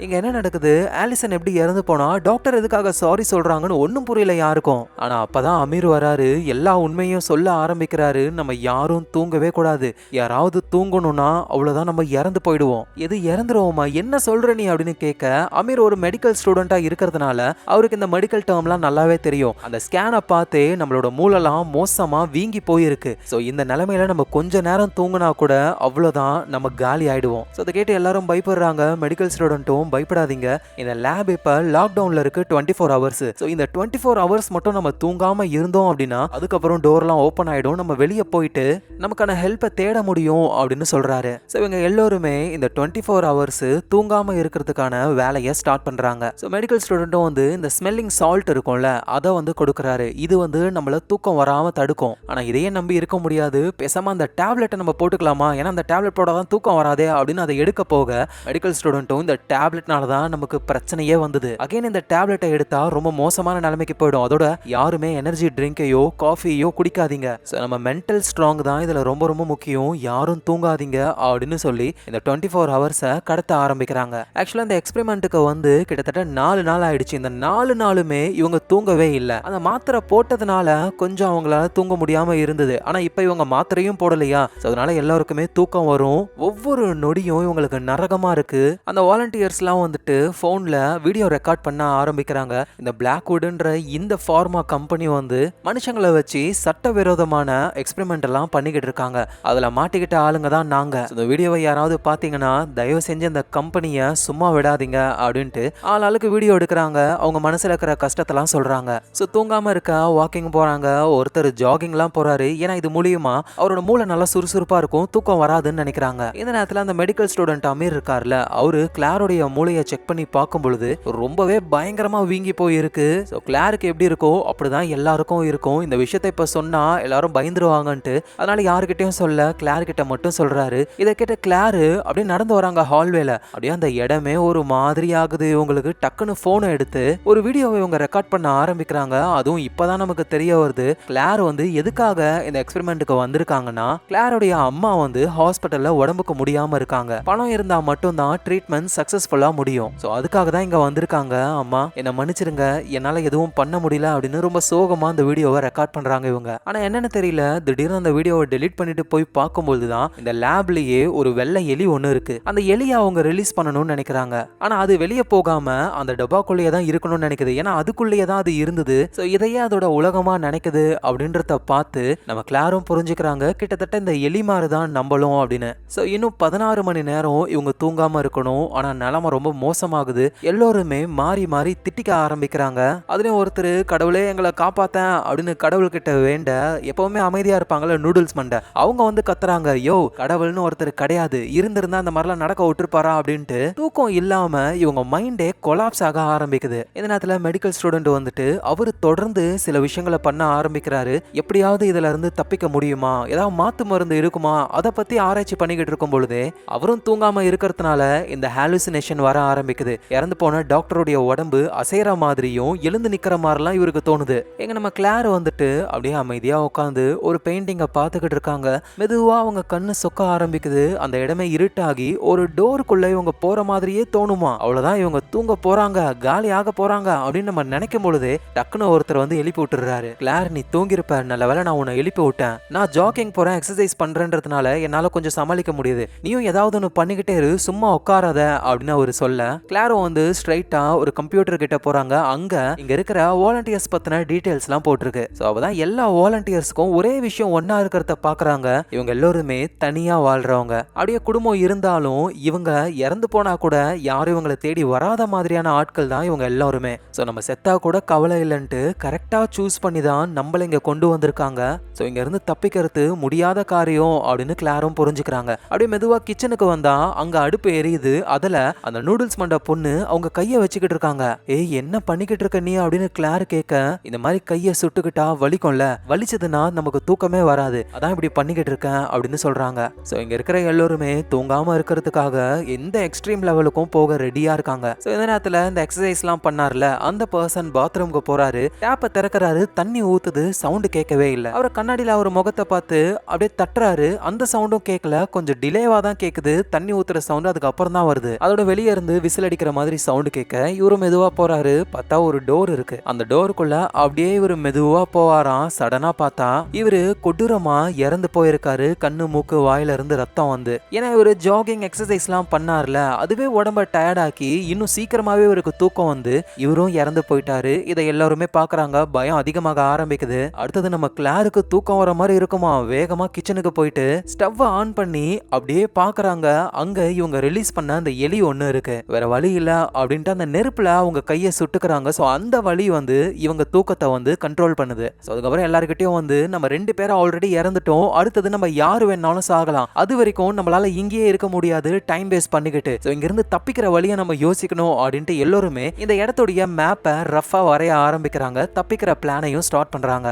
இங்க என்ன நடக்குது? ஆலிசன் எப்படி இறந்து போனா, டாக்டர் எதுக்காக சாரி சொல்றாங்கன்னு ஒன்னும் புரியல யாருக்கும். ஆனா அப்பதான் அமீர் வராரு. எல்லா உண்மையும் சொல்ல ஆரம்பிக்கிறாரு. நம்ம யாரும் தூங்கவே கூடாது, யாராவது தூங்கணும்னா அவ்வளவுதான், நம்ம இறந்து போயிடுவோம். எது இறந்துருவோமா, என்ன சொல்ற நீ அப்படின்னு கேட்க, அமீர் ஒரு மெடிக்கல் ஸ்டூடெண்டா இருக்கிறதுனால அவருக்கு இந்த மெடிக்கல் டேர்ம்லாம் நல்லாவே தெரியும். அந்த ஸ்கேனை பார்த்தே நம்மளோட மூளைலாம் மோசமா வீங்கி போயிருக்கு. இந்த நிலைமையில நம்ம கொஞ்ச நேரம் தூங்கினா கூட அவ்வளவுதான், நம்ம காலி ஆயிடுவோம். அதை கேட்டு எல்லாரும் பயப்படுறாங்க. மெடிக்கல் ஸ்டூடெண்ட்டும் பயப்படாதீங்க, இந்த லேப் இப்ப லாக்டவுன்ல இருக்கு 24 ஹவர்ஸ். இந்த 24 ஹவர்ஸ் மட்டும் நம்ம தூங்காம இருந்தோம் அப்படின்னா அதுக்கப்புறம் டோர்லாம் ஓபன் ஆயிடும், நம்ம வெளியே போயிட்டு நமக்கான ஹெல்ப்பை தேட முடியும் அப்படின்னு சொல்றாரு. இவங்க எல்லாருமே இந்த 24 ஹவர்ஸ் தூங்காம இருக்கிறதுக்கான வேலையை ஸ்டார்ட் பண்றாங்க. மெடிக்கல் ஸ்டூடெண்ட்டும் வந்து இந்த ஸ்மெல்லிங் சால்ட் இருக்கும்ல, அதை வந்து கொடுக்கறாரு. இது வந்து நம்மள தூக்கம் வராம தடுக்கும். ஆனா இதையே நம்பி இருக்க முடியாது, பேசாம அந்த டேப்லெட்டை நம்ம போட்டுக்கலாமா, ஏன்னா அந்த டேப்லெட் போட தான் தூக்கம் வராதே அப்படின்னு அதை எடுக்க போக மெடிக்கல் ஸ்டூடெண்ட்டும் இந்த டேப்லெட்னால தான் நமக்கு பிரச்சனையே வந்தது, அகைன் இந்த டேப்லெட்டை எடுத்தா ரொம்ப மோசமான நிலைமைக்கு போயிடும், அதோட யாருமே எனர்ஜி ட்ரிங்கையோ காஃபியோ குடிக்காதீங்க, நம்ம மென்டல் ஸ்ட்ராங் தான் இதுல ரொம்ப ரொம்ப முக்கியம், யாரும் தூங்காதீங்க அப்படின்னு சொல்லி இந்த 24 ஹவர்ஸை கடத்த ஆரம்பிக்கிறாங்க. ஆக்சுவலா இந்த எக்ஸ்பெரிமெண்ட்டுக்கு வந்து கிட்டத்தட்ட 4 நாள் ஆயிடுச்சு. இந்த 4 நாளுமே இவங்க தூங்கவே இல்லை. அந்த மாத்திரை போட்டதுனால கொஞ்சம் அவங்களால தூங்க முடியாம இருந்தது. ஆனா இப்ப இவங்க மாத்திரையும் போடலையா, அதனால எல்லாருக்குமே தூக்கம் வரும். ஒவ்வொரு நொடியும் இவங்களுக்கு நரகமா இருக்கு. அந்த வாலண்டியர்ஸ்லாம் வந்துட்டு போன்ல வீடியோ ரெக்கார்ட் பண்ண ஆரம்பிக்கிறாங்க. இந்த பிளாக்வுட்ன்ற இந்த ஃபார்மா கம்பெனி வந்து மனுஷங்களை வச்சு சட்டவிரோதமான எக்ஸ்பெரிமெண்ட் எல்லாம் பண்ணிக்கிட்டு இருக்காங்க. அதுல மாட்டிக்கிட்ட ஆளுங்க தான் நாங்க. இந்த வீடியோவை யாராவது பாத்தீங்கன்னா தயவு செஞ்சு அந்த கம்பெனியை சும்மா விடாதீங்க அப்படின்ட்டு ஆளாளுக்கு வீடியோ எடுக்கிறாங்க. அவங்க மனசுல இருக்கிற கஷ்டத்தெல்லாம் சொல்றாங்க. தூங்காம இருக்க வாக்கிங் போறாங்க, ஒருத்தர் ஜாகிங்லாம் போறாரு. ஏன்னா இது மூலியமா அவரோட மூளை நல்லா சுறுசுறுப்பா இருக்கும், தூக்கம் வராதுன்னு நினைக்கிறாங்க. இந்த நேரத்துல அந்த மெடிக்கல் ஸ்டூடெண்ட் அமீர் இருக்கார்ல, அவரு கிளாரோடைய மூளையை செக் பண்ணி பார்க்கும் பொழுது ரொம்பவே பயங்கரமா வீங்கி போயிருக்கு. கிளாருக்கு எப்படி இருக்கோ அப்படிதான் எல்லாருக்கும் இருக்கும். இந்த விஷயத்தை இப்ப சொன்னா எல்லாரும் பயந்துருவாங்கன்ட்டு அதனால யாருக்கிட்டையும் சொல்ல, கிளார் கிட்ட மட்டும் சொல்றாரு. இதை கேட்ட கிளாரு அப்படியே நடந்து வராங்க ஹால்வேல. அப்படியே அந்த இடமே ஒரு மாதிரி ஆகுது இவங்களுக்கு. டக்குன்னு போனை எடுத்து ஒரு வீடியோவை இவங்க ரெக்கார்ட் பண்ண ஆரம்பிக்கிறாங்க. அதுவும் இப்பதான் நமக்கு தெரிய வருது கிளார் வந்து எதுக்காக இந்த எக்ஸ்பெரிமெண்ட்டுக்கு வந்திருக்காங்கன்னா, கிளாரோடைய அம்மா வந்து ஹாஸ்பிட்டல்ல உடம்புக்கு முடியாம இருக்காங்க. பணம் இருந்தா மட்டும் தான் ட்ரீட்மெண்ட் சக்சஸ்ஃபுல்லா முடியும். அதுக்காக தான் இங்க வந்திருக்காங்க. அம்மா என்ன மன்னிச்சிருங்க, என்னால எதுவும் பண்ண முடியல அப்படின்னு ரொம்ப சோகமா அந்த வீடியோவை ரெக்கார்ட் பண்றாங்க இவங்க. ஆனா என்னன்னு தெரியல, திடீர்னு அந்த வீடியோவை டெலீட் பண்ணிட்டு போய் பார்க்கும்போது தான் இந்த லேப்லயே ஒரு வெள்ளை எலி ஒண்ணு இருக்கு. அந்த எலியை அவங்க ரிலீஸ் பண்ணணும்னு நினைக்கிறாங்க. ஆனா அது வெளியே போகாம அந்த டப்பாக்குள்ளேயே தான் இருக்கணும்னு நினைக்குது. ஏன்னா அதுக்குள்ளேயே தான் அது இருந்தது. இதையே அதோட உலகமா நினைக்குது அப்படின்றத பார்த்து நம்ம கிளாரும் புரிஞ்சுக்கிறாங்க, கிட்டத்தட்ட இந்த எலி மாதிரி தான் நம்பலும் அப்படின்னு. இன்னும் 16 மணி நேரம் இவங்க தூங்காம இருக்கணும். ஆனா நிலைமை ரொம்ப மோசமாகுது. எல்லோருமே மாறி மாறி திட்டிக்க ஆரம்பிக்கிறாங்க. அதுலயும் ஒருத்தர், கடவுளே எங்களை காப்பாத்தேன் அப்படின்னு கடவுள் கிட்ட வேண்ட, எப்பவுமே அமைதியா இருப்பாங்கல்ல நூடுல்ஸ் மண்டை, அவங்க வந்து கத்துறாங்க, யோ கடவுள்னு ஒருத்தர் கிடையாது, இருந்திருந்தா அந்த மாதிரிலாம் நடக்க விட்டுருப்பாரா அப்படின்ட்டு. தூக்கம் இல்லாம இவங்க மைண்டே கொலாப்ஸ் ஆக ஆரம்பிக்குது. இந்த நேரத்துல மெடிக்கல் ஸ்டூடெண்ட் வந்துட்டு அவரு தொடர்ந்து சில விஷயங்களை பண்ண ஆரம்பிக்கிறாரு. எப்படியாவது இதுல இருந்து தப்பிக்க முடியுமா, ஏதாவது மாத்து மருந்து இருக்குமா, அதை பத்தி ஆராய்ச்சி பண்ணிக்கிட்டு இருக்கும் பொழுதே அவரும் தூங்காம இருக்கிறதுனால இந்த ஹாலுசினேஷன் ஹாலுசினேஷன் வர ஆரம்பிக்குது. இறந்து போன டாக்டருடைய உடம்பு அசைற மாதிரியும் எழுந்து நிக்கிற மாதிரிலாம் இவருக்கு தோணுது. எங்க நம்ம கிளார் வந்துட்டு அப்படியே அமைதியா உட்காந்து ஒரு பெயிண்டிங்கை பார்த்துக்கிட்டு இருக்காங்க. மெதுவா அவங்க கண்ணு சொக்க ஆரம்பிக்குது. அந்த இடமே இருட்டாகி ஒரு டோருக்குள்ள இவங்க போற மாதிரியே தோணுமா. அவ்வளவுதான், இவங்க தூங்க போறாங்க, காலி ஆக போறாங்க அப்படின்னு நம்ம நினைக்கும் பொழுதே டக்குன்னு ஒருத்தர் வந்து எழுப்பி விட்டுறாரு. கிளார், நீ தூங்கிருப்ப, நல்ல வேளை நான் உன்னை எழுப்பி விட்டேன். நான் ஜாக்கிங் போறேன், எக்ஸசைஸ் பண்றேன்றதுனால என்னால கொஞ்சம் சமாளிக்க முடியுது. நீயும் ஏதாவது ஒன்று பண்ணிக்கிட்டே இரு, சும்மா உட்காராத அப்படின்னு அவர் சொல்ல, கிளாரும் வந்து ஸ்ட்ரைட்டா ஒரு கம்ப்யூட்டர் கிட்ட போறாங்க. அங்க இங்க இருக்கிற வாலண்டியர்ஸ் பத்தின டீடைல்ஸ் எல்லாம் போட்டிருக்கு. சோ அவதான் எல்லா வாலண்டியர்ஸ்க்கும் ஒரே விஷயம் ஒன்னா இருக்கிறத பாக்குறாங்க. இவங்க எல்லாருமே தனியா வாழ்றவங்க. அப்படியே குடும்பம் இருந்தாலும் இவங்க இறந்து போனா கூட யாரும் இவங்களை தேடி வராத மாதிரியான ஆட்கள் தான் இவங்க எல்லாருமே. சோ நம்ம செத்தா கூட கவலை இல்லைன்ட்டு கரெக்டா சூஸ் பண்ணி தான் நம்மள இங்க கொண்டு வந்திருக்காங்க. சோ இங்க இருந்து தப்பிக்கிறது முடியாத காரியம் அப்படின்னு கிளாரும் புரிஞ்சுக்கிறாங்க. அப்படியே மெதுவா கிச்சனுக்கு வந்தா அங்க அடுப்பு எரியுது. அதுல அந்த நூடுல்ஸ் மண்ட பொண்ணு அவங்க கைய வச்சுக்கிட்டு இருக்காங்க. ஏய், என்ன பண்ணிக்கிட்டு இருக்க நீ அப்படின்னு கிளார் கேட்க, இந்த மாதிரி கைய சுட்டுக்கிட்டா வலிக்கும்ல, வலிச்சதுன்னா நமக்கு தூக்கமே வராது, அதான் இப்படி பண்ணிக்கிட்டு இருக்கேன் அப்படின்னு சொல்றாங்க. சோ இங்க இருக்கிற எல்லாருமே தூங்காம இருக்கிறதுக்காக எந்த எக்ஸ்ட்ரீம் லெவலுக்கும் போக ரெடியா இருக்காங்க. சோ இந்த நேரத்துல இந்த எக்ஸசைஸ் எல்லாம் பண்ணார்ல அந்த பர்சன் பாத்ரூம்க்கு போறாரு. டேப்பை திறக்கிறாரு, தண்ணி ஊத்துது, சவுண்ட் கேட்கவே இல்லை. அவர் கண்ணாடியில அவர் முகத்தை பார்த்து அப்படியே தட்டுறாரு, அந்த சவுண்டும் கேட்கல, கொஞ்சம் டிலேவா தான் கேக்குது. தண்ணி ஊத்துற சவுண்ட் அதுக்கப்புறம் தான் வருது. அதோட வெளியே இருந்து விசில் அடிக்கிற மாதிரி சவுண்ட் கேட்க இவரு மெதுவா போறாரு. பார்த்தா ஒரு டோர் இருக்கு. அந்த டோருக்குள்ள அப்படியே இவரு மெதுவா போவாராம். சடனா பார்த்தா இவரு கொடூரமா இறந்து போயிருக்காரு. கண்ணு மூக்கு வாயில இருந்து ரத்தம் வந்து. ஏன்னா இவரு ஜாகிங் எக்ஸசைஸ் எல்லாம் பண்ணார்ல, அதுவே உடம்ப டயர்டாக்கி இன்னும் சீக்கிரமாவே இவருக்கு தூக்கம் வந்து இவரும் இறந்து போயிட்டாரு. இதை எல்லாருமே பாக்குறாங்க. பயம் அதிகமாக ஆரம்பிக்குது. அடுத்தது நம்ம கிளாருக்கு தூக்கம் வர மாதிரி இருக்குமா, வேகமா கிச்சனுக்கு போயிட்டு ஸ்டவ் ஆன் பண்ணி அப்படியே பாக்குறாங்க. அங்க இவங்க ரிலீஸ் பண்ண அந்த எலி ஒண்ணு இருக்கு. வேற வழி இல்ல அப்படின்ட்டு அந்த நெருப்புல அவங்க கையை சுட்டுக்கிறாங்க. சோ அந்த வலி வந்து இவங்க தூக்கத்தை வந்து கண்ட்ரோல் பண்ணுது. சோ அதுக்கப்புறம் எல்லாருக்கிட்டையும் வந்து நம்ம 2 பேரும் ஆல்ரெடி இறந்துட்டோம், அடுத்தது நம்ம யாரு வேணாலும் சாகலாம், அது வரைக்கும் நம்மளால இங்கேயே இருக்க முடியாது டைம் வேஸ்ட் பண்ணிக்கிட்டு. சோ இங்க இருந்து தப்பிக்கிற வழியை நம்ம யோசிக்கணும் அப்படின்ட்டு எல்லாருமே இந்த இடத்துடைய மேப்பை ரஃபா வரைய ஆரம்பிக்கிறாங்க. தப்பிக்கிற பிளானையும் ஸ்டார்ட் பண்றாங்க.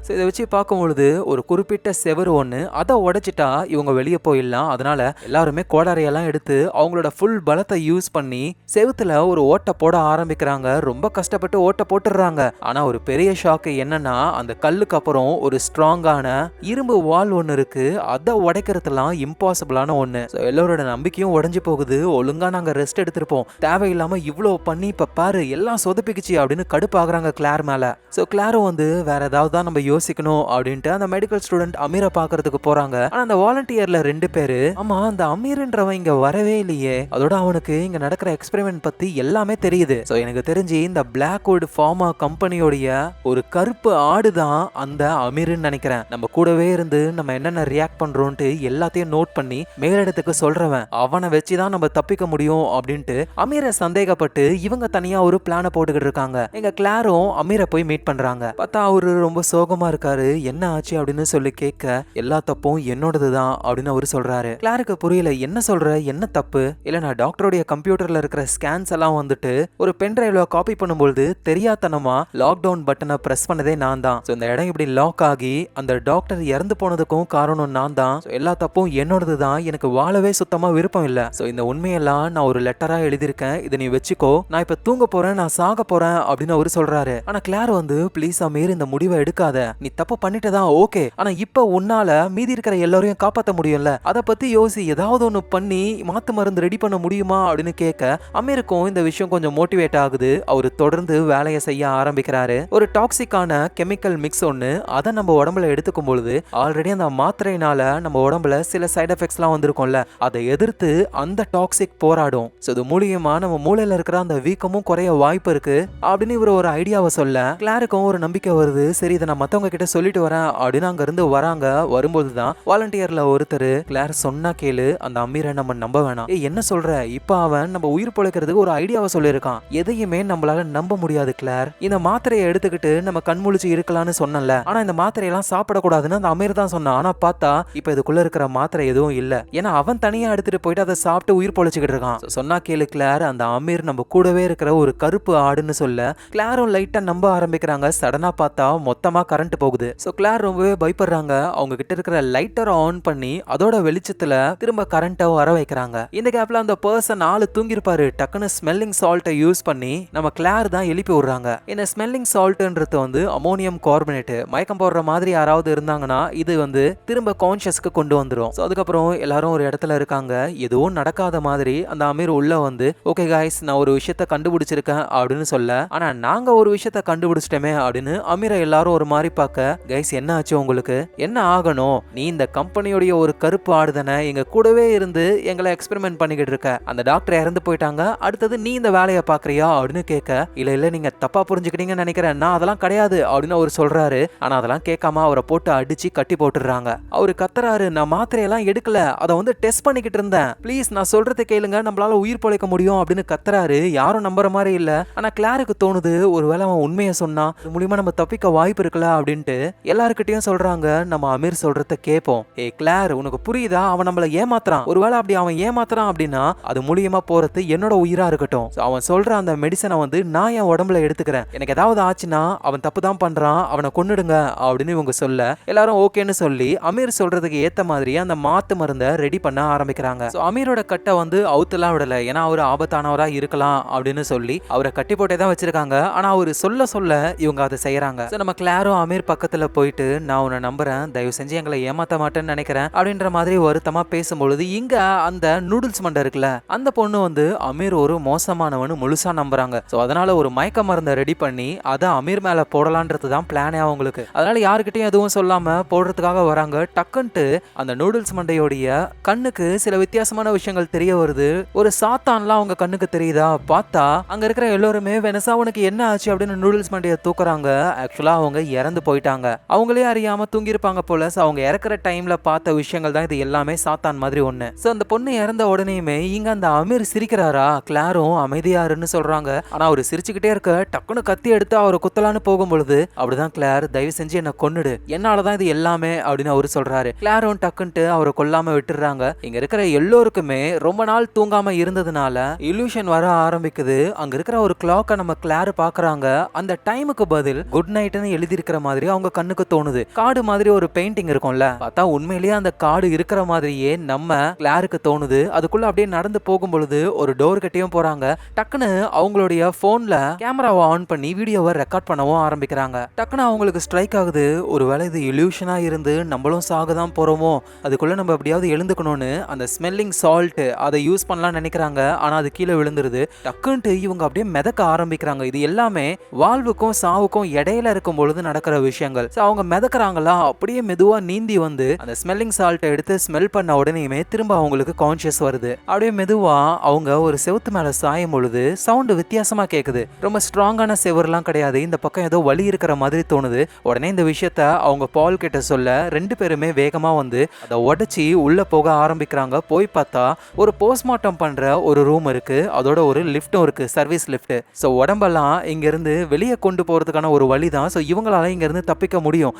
ஸோ இதை வச்சு பார்க்கும்பொழுது ஒரு குறிப்பிட்ட செவரு ஒன்று, அதை உடைச்சிட்டா இவங்க வெளியே போயிடலாம். அதனால எல்லாருமே கோடாரையெல்லாம் எடுத்து அவங்களோட ஃபுல் பலத்தை யூஸ் பண்ணி செவுத்துல ஒரு ஓட்டை போட ஆரம்பிக்கிறாங்க. ரொம்ப கஷ்டப்பட்டு ஓட்டை போட்டுடுறாங்க. ஆனால் ஒரு பெரிய ஷாக்கு என்னன்னா, அந்த கல்லுக்கு அப்புறம் ஒரு ஸ்ட்ராங்கான இரும்பு வால் ஒன்று இருக்கு. அதை உடைக்கிறதுலாம் இம்பாசிபிளான ஒன்று. ஸோ எல்லாரோட நம்பிக்கையும் உடஞ்சி போகுது. ஒழுங்கா நாங்கள் ரெஸ்ட் எடுத்திருப்போம், தேவையில்லாம இவ்வளோ பண்ணி இப்போ பாரு எல்லாம் சொதப்பிக்குச்சு அப்படின்னு கடுப்பாகிறாங்க கிளார் மேல. ஸோ கிளாரும் வந்து வேற ஏதாவது தான் நம்ம யோசிக்கணும் அப்படின்ட்டு அந்த மெடிக்கல் ஸ்டூடெண்ட் அமீரை பாக்குறதுக்கு போறாங்க. ஆனா அந்த வாலண்டியர்ல 2 பேரு, ஆமா அந்த அமீர்ன்றவன் இங்க வரவே இல்லையே, அதோட அவனுக்கு இங்க நடக்கிற எக்ஸ்பெரிமெண்ட் பத்தி எல்லாமே தெரியுது. சோ எனக்கு தெரிஞ்சு இந்த பிளாக்வுட் ஃபார்மா கம்பெனியோடைய ஒரு கருப்பு ஆடு தான் அந்த அமீர்னு நினைக்கிறேன். நம்ம கூடவே இருந்து நம்ம என்னென்ன ரியாக்ட் பண்றோம்ட்டு எல்லாத்தையும் நோட் பண்ணி மேலிடத்துக்கு சொல்றவன், அவனை வச்சுதான் நம்ம தப்பிக்க முடியும் அப்படின்ட்டு அமீரை சந்தேகப்பட்டு இவங்க தனியா ஒரு பிளான போட்டுக்கிட்டு இருக்காங்க. எங்க கிளாரும் அமீரை போய் மீட் பண்றாங்க. பார்த்தா அவரு ரொம்ப சோகமா இருக்காரு. என்ன ஆச்சு அப்படின்னு சொல்லி கேட்க, எல்லா தப்பும் என்னோடதுதான் அப்படின்னு அவரு சொல்றாரு. கிளாருக்கு புரியல, என்ன சொல்ற, என்ன தப்பு? இல்ல நான் டாக்டருடைய கம்ப்யூட்டர்ல இருக்கிற ஸ்கேன்ஸ் எல்லாம் வந்துட்டு ஒரு பென்டிரைவ்ல காப்பி பண்ணும்போது தெரியாதனமா லாக்டவுன் பட்டனை பிரஸ் பண்ணதே நான் தான். இந்த இடம் இப்படி லாக் ஆகி அந்த டாக்டர் இறந்து போனதுக்கும் காரணம் நான் தான். எல்லா தப்பும் என்னோடதுதான், எனக்கு வாழவே சுத்தமா விருப்பம் இல்ல. இந்த உண்மையெல்லாம் நான் ஒரு லெட்டரா எழுதியிருக்கேன், இதை நீ வச்சுக்கோ, நான் இப்ப தூங்க போறேன், நான் சாக போறேன் அப்படின்னு அவரு சொல்றாரு. ஆனா கிளார் வந்து, ப்ளீஸ் அமீர் இந்த முடிவை எடுக்காத, நீ தப்பு பண்ணிட்டதான் ஓகே, ஆனா இப்ப உன்னால மீதி இருக்கிற எல்லாரையும் காப்பாற்ற முடியும்ல, அதை பத்தி யோசி, ஏதாவது ஒண்ணு பண்ணி மாத்து மருந்து ரெடி பண்ண முடியுமா அப்படின்னு கேட்க அமீருக்கும் இந்த விஷயம் கொஞ்சம் மோட்டிவேட் ஆகுது. அவரு தொடர்ந்து வேலையை செய்ய ஆரம்பிக்கிறாரு. ஒரு டாக்ஸிக்கான கெமிக்கல் மிக்ஸ் ஒண்ணு, அதை நம்ம உடம்புல எடுத்துக்கும் பொழுது ஆல்ரெடி அந்த மாத்திரையினால நம்ம உடம்புல சில சைடு எஃபெக்ட்ஸ் எல்லாம் வந்திருக்கும்ல, அதை எதிர்த்து அந்த டாக்ஸிக் போராடும். இது மூலியமா நம்ம மூளையில இருக்கிற அந்த வீக்கமும் குறைய வாய்ப்பு இருக்கு அப்படின்னு இவர் ஒரு ஐடியாவை சொல்ல கிளாருக்கும் ஒரு நம்பிக்கை வருது. சரி, இதை நான் மத்தவங்க கிட்ட சொல்லிட்டு வரேன் அப்படின்னு அங்க இருந்து வராங்க. வரும்போதுதான் வாலண்டியர்ல ஒருத்தர், கிளார் சொன்னா கேளு, அந்த அமீரை நம்ம நம்ப வேணாம். என்ன சொல்ற, இப்ப அவன் நம்ம உயிர் பொழைக்கிறதுக்கு ஒரு ஐடியாவை சொல்லியிருக்கான், எதையுமே நம்மளால நம்ப முடியாது கிளார், இந்த மாத்திரையை எடுத்துக்கிட்டு நம்ம கண்முழிச்சு இருக்கலாம்னு சொன்னல, ஆனா இந்த மாத்திரையெல்லாம் சாப்பிடக்கூடாதுன்னு அந்த அமீர் தான் சொன்னான். ஆனா பார்த்தா இப்ப இதுக்குள்ள இருக்கிற மாத்திரை எதுவும் இல்ல, ஏன்னா அவன் தனியா எடுத்துட்டு போயிட்டு அதை சாப்பிட்டு உயிர் பொழைச்சுக்கிட்டு இருக்கான். சொன்னா கேளு கிளார், அந்த அமீர் நம்ம கூடவே இருக்கிற ஒரு கருப்பு ஆடுன்னு சொல்ல கிளாரும் லைட்டா நம்ப ஆரம்பிக்கிறாங்க. சடனா பார்த்தா மொத்தமா கரண்ட் பண்ணிட்டு போகுது. சோ கிளார் ரொம்பவே பயப்படுறாங்க. அவங்க கிட்ட இருக்கிற லைட்டரை ஆன் பண்ணி அதோட வெளிச்சத்துல திரும்ப கரண்ட்டை வர வைக்கிறாங்க. இந்த கேப்ல அந்த பர்சன் ஆளு தூங்கிருப்பாரு. டக்குன்னு ஸ்மெல்லிங் சால்ட்டை யூஸ் பண்ணி நம்ம கிளார் தான் எழுப்பி விடுறாங்க. இந்த ஸ்மெல்லிங் சால்ட்ன்றது வந்து அமோனியம் கார்பனேட். மயக்கம் போடுற மாதிரி யாராவது இருந்தாங்கன்னா இது வந்து திரும்ப கான்ஷியஸ்க்கு கொண்டு வந்துரும். சோ அதுக்கப்புறம் எல்லாரும் ஒரு இடத்துல இருக்காங்க. எதுவும் நடக்காத மாதிரி அந்த அமீர் உள்ள வந்து ஓகே காய்ஸ், நான் ஒரு விஷயத்த கண்டுபிடிச்சிருக்கேன் அப்படின்னு சொல்ல, ஆனா நாங்க ஒரு விஷயத்த கண்டுபிடிச்சிட்டோமே அப்படின்னு அமீரை எல்லாரும் ஒரு மாதிரி பார்க்க, கைஸ் என்ன ஆச்சு உங்களுக்கு, என்ன ஆகணும், நீ இந்த கம்பெனியோடைய ஒரு கருப்பு ஆடுதனை எங்க கூடவே இருந்து எங்களை எக்ஸ்பெரிமெண்ட் பண்ணிக்கிட்டு இருக்க, அந்த டாக்டர் இறந்து போயிட்டாங்க, அடுத்தது நீ இந்த வேலையை பாக்குறியா அப்படின்னு கேட்க, இல்ல நீங்க தப்பா புரிஞ்சுக்கிட்டீங்கன்னு நினைக்கிறேன், நான் அதெல்லாம் கிடையாது அப்படின்னு அவர் சொல்றாரு. ஆனா அதெல்லாம் கேட்காம அவரை போட்டு அடிச்சு கட்டி போட்டுறாங்க. அவரு கத்துறாரு, நான் மாத்திரையெல்லாம் எடுக்கல, அதை வந்து டெஸ்ட் பண்ணிக்கிட்டு இருந்தேன், ப்ளீஸ் நான் சொல்றதை கேளுங்க, நம்மளால உயிர் பிழைக்க முடியும் அப்படின்னு கத்துறாரு. யாரும் நம்புற மாதிரி இல்ல. ஆனா கிளாருக்கு தோணுது, ஒருவேளை அவன் உண்மையை சொன்னா அது மூலியமா நம்ம தப்பிக்க வாய்ப்பு இருக்குல்ல அப்படின்ட்டு எல்லாருக்கிட்டையும் சொல்றாங்க. நம்ம அமீர் சொல்றத கேட்போம். ஏ கிளார், உனக்கு புரியுதா, அவன் நம்மள ஏமாத்துறான், ஒருவேளை அப்படி அவன் ஏமாத்துறான் அப்படின்னா அது மூலியமா போறது என்னோட உயிரா இருக்கட்டும். அவன் சொல்ற அந்த மெடிசனை வந்து நான் என் உடம்புல எடுத்துக்கிறேன், எனக்கு ஏதாவது ஆச்சுன்னா அவன் தப்பு தான் பண்றான், அவனை கொன்னுடுங்க அப்படின்னு இவங்க சொல்ல எல்லாரும் ஓகேன்னு சொல்லி அமீர் சொல்றதுக்கு ஏத்த மாதிரி அந்த மாத்து மருந்தை ரெடி பண்ண ஆரம்பிக்கிறாங்க. அமீரோட கட்டை வந்து அவுத்தெல்லாம் விடல, ஏன்னா அவரு ஆபத்தானவரா இருக்கலாம் அப்படின்னு சொல்லி அவரை கட்டி போட்டே தான் வச்சிருக்காங்க. ஆனா அவரு சொல்ல சொல்ல இவங்க அதை செய்யறாங்க. நம்ம கிளாரும் அமீர் பக்கத்துல போயிட்டு, நான் உன்னை நம்புறேன், தயவு செஞ்சு எங்களை ஏமாத்த மாட்டேன்னு நினைக்கிறேன் அப்படின்ற மாதிரி வருத்தமா பேசும்பொழுது இங்க அந்த நூடுல்ஸ் மண்டை இருக்குல்ல, அந்த பொண்ணு வந்து அமீர் ஒரு மோசமானவனு முழுசா நம்புறாங்க. அதனால ஒரு மயக்க மருந்தை ரெடி பண்ணி அதை அமீர் மேல போடலான்றது தான் பிளானே அவங்களுக்கு. அதனால யாருக்கிட்டையும் எதுவும் சொல்லாம போடுறதுக்காக வராங்க. டக்குன்ட்டு அந்த நூடுல்ஸ் மண்டையோடைய கண்ணுக்கு சில வித்தியாசமான விஷயங்கள் தெரிய வருது. ஒரு சாத்தான்லாம் அவங்க கண்ணுக்கு தெரியுதா, பார்த்தா அங்க இருக்கிற எல்லாருமே வெனசா உனக்கு என்ன ஆச்சு அப்படின்னு நூடுல்ஸ் மண்டையை தூக்குறாங்க. ஆக்சுவலா அவங்க இறந்து போயிட்டாங்க, அவங்களே அறியாம தூங்கிருப்பாங்க போல. அவங்க இறக்குற டைம்ல பார்த்த விஷயங்கள் தான் இது எல்லாமே சாத்தான் மாதிரி ஒண்ணு. அந்த பொண்ணு இறந்த உடனேயுமே இங்க அந்த அமீர் சிரிக்கிறாரா, கிளாரும் அமைதியாருன்னு சொல்றாங்க. ஆனா அவரு சிரிச்சுக்கிட்டே இருக்க டக்குன்னு கத்தி எடுத்து அவரை குத்தலான்னு போகும்பொழுது, அப்படிதான் கிளார், தயவு செஞ்சு என்ன கொன்னுடு, என்னாலதான் இது எல்லாமே அப்படின்னு அவரு சொல்றாரு. கிளாரும் டக்குன்ட்டு அவரை கொல்லாம விட்டுறாங்க. இங்க இருக்கிற எல்லோருக்குமே ரொம்ப நாள் தூங்காம இருந்ததுனால இல்யூஷன் வர ஆரம்பிக்குது. அங்க இருக்கிற ஒரு கிளாக்க நம்ம கிளார் பாக்குறாங்க. அந்த டைமுக்கு பதில் குட் நைட்னு எழுதி இருக்கிற மாதிரி அவங்க கண்ணுக்கு தோணுது. காடு மாதிரி ஒரு பெயிண்டிங் இருக்கும்ல, பார்த்தா உண்மையிலேயே அந்த காடு இருக்கிற மாதிரியே நம்ம கிளாருக்கு தோணுது. அதுக்குள்ள அப்படியே நடந்து போகும் பொழுது ஒரு டோர் கட்டியும் போறாங்க. டக்குன்னு அவங்களுடைய போன்ல கேமராவை ஆன் பண்ணி வீடியோவை ரெக்கார்ட் பண்ணவும் ஆரம்பிக்கிறாங்க. டக்குன்னு அவங்களுக்கு ஸ்ட்ரைக் ஆகுது, ஒருவேளை இது இல்யூஷனா இருந்து நம்மளும் சாக தான் போறோமோ, அதுக்குள்ள நம்ம எப்படியாவது எழுந்துக்கணும்னு அந்த ஸ்மெல்லிங் சால்ட் அதை யூஸ் பண்ணலாம் நினைக்கிறாங்க. ஆனா அது கீழே விழுந்துருது. டக்குன்ட்டு இவங்க அப்படியே மிதக்க ஆரம்பிக்கிறாங்க. இது எல்லாமே வாழ்வுக்கும் சாவுக்கும் இடையில இருக்கும் பொழுது நடக்கிற விஷயங்கள். அவங்க மிதக்கிறாங்களா, அப்படியே மெதுவா நீந்தி வந்து அந்த ஸ்மெல்லிங் சால்ட்டை எடுத்து ஸ்மெல் பண்ண உடனேயுமே திரும்ப அவங்களுக்கு கான்ஷியஸ் வருது. அப்படியே மெதுவா அவங்க ஒரு செவுத்து மேல சாயும் பொழுது சவுண்ட் வித்தியாசமா கேக்குது. ரொம்ப ஸ்ட்ராங்கான செவர்லாம் கிடையாது, இந்த பக்கம் ஏதோ வலி இருக்கிற மாதிரி தோணுது. உடனே இந்த விஷயத்த அவங்க பால் கிட்ட சொல்ல ரெண்டு பேருமே வேகமா வந்து அதை உடைச்சி உள்ள போக ஆரம்பிக்கிறாங்க. போய் பார்த்தா ஒரு போஸ்ட்மார்ட்டம் பண்ற ஒரு ரூம் இருக்கு, அதோட ஒரு லிஃப்டும் இருக்கு, சர்வீஸ் லிஃப்ட். உடம்பெல்லாம் இங்க இருந்து வெளியே கொண்டு போறதுக்கான ஒரு வழி தான். இவங்களால இங்க இருந்து தப்பிக்க முடியும்.